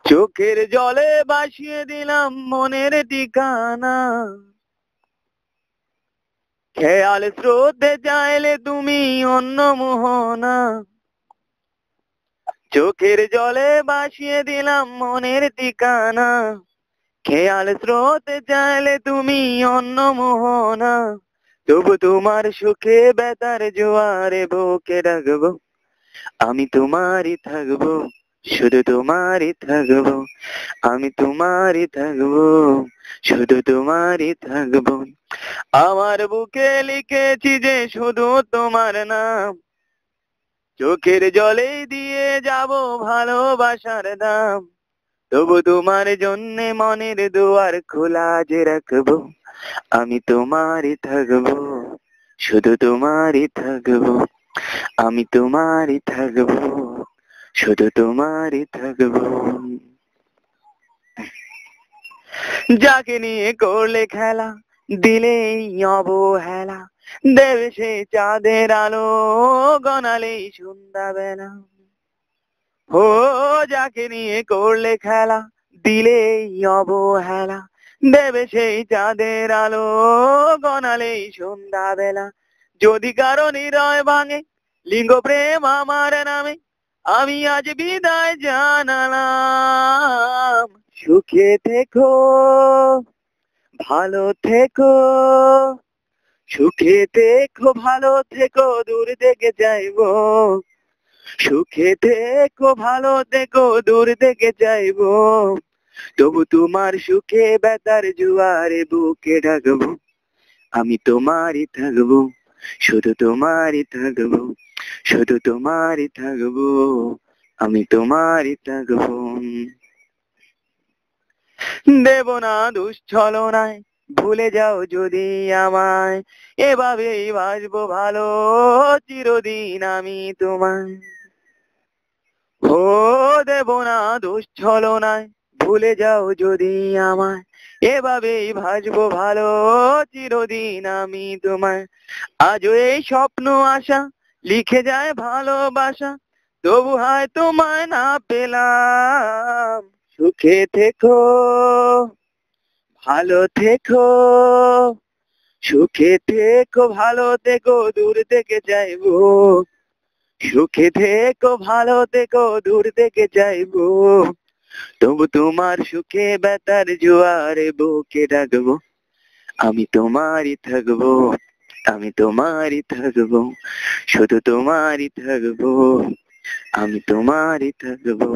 চোখের জলে ভাসিয়ে দিলাম মনের ঠিকানা, খেয়াল স্রোতে চাইলে তুমি অন্য মোহনা। চোখের জলে ভাসিয়ে দিলাম মনের ঠিকানা, খেয়াল স্রোতে চাইলে তুমি অন্য মোহনা। তবু তোমার সুখে বেতার জোয়ারে বুকে ডাকবো, আমি তোমারই থাকবো, শুধু তোমারই থাকবো, আমি তোমারই থাকবো, শুধু তোমারই থাকবো। আমার বুকে লিখেছি যে শুধু তোমার নাম, চোখের জলে দিয়ে যাব ভালোবাসার দাম। তবু তোমার জন্যে মনের দুয়ার খোলা যে রাখবো, আমি তোমারই থাকবো, শুধু তোমারই থাকবো, আমি তোমারই থাকবো, শুধু তোমারই থাকবো। যাকে নিয়ে করলে খেলা, দিলেই অবহেলা, দেবে সে চাঁদের আলো, গনালেই সন্ধ্যাবেলা। ও যাকে নিয়ে করলে খেলা, দিলেই অবহেলা, দেবে সেই চাঁদের আলো, গনালেই সন্ধ্যাবেলা। যদি কারো হৃদয় ভাঙে লিঙ্গ প্রেম আমার নামে, আমি আজ বিদায় জানালাম। সুখে থেকো, ভালো থেকো, সুখে থেকো, ভালো থেকো, দূর থেকে যাইবো। সুখে থেকো, ভালো থেকো, দূর থেকে যাইবো। তবু তোমার সুখে বেতার জোয়ারে বুকে ডাকবো, আমি তোমারই থাকবো, শুধু তোমারই থাকবো, শুধু তোমারই থাকবো, আমি তোমারই থাকবো। দেব না দুশ্চলনায়, ভুলে যাও যদি আমায়, এভাবেই বাসবো ভালো চিরদিন আমি তোমায়। ও দেব না দুশ্চলনায়, ভুলে যাও যদি আমায়, এভাবেই ভাসবো ভালো চিরদিন আমি তোমায়। আজও এই স্বপ্ন আশা লিখে যায় ভালোবাসা, তবু হয় তোমায় না পেলাম। সুখে থেকো, ভালো থেকো, সুখে থেকো, ভালো থেকো, দূর থেকে যাইবো। সুখে থেকো, ভালো থেকো, দূর থেকে যাইবো। তবু তোমার সুখে বেতার জোয়ারে বুকে ডাকবো, আমি তোমারই থাকবো, আমি তোমারই থাকবো, শুধু তোমারই থাকবো, আমি তোমারই থাকবো।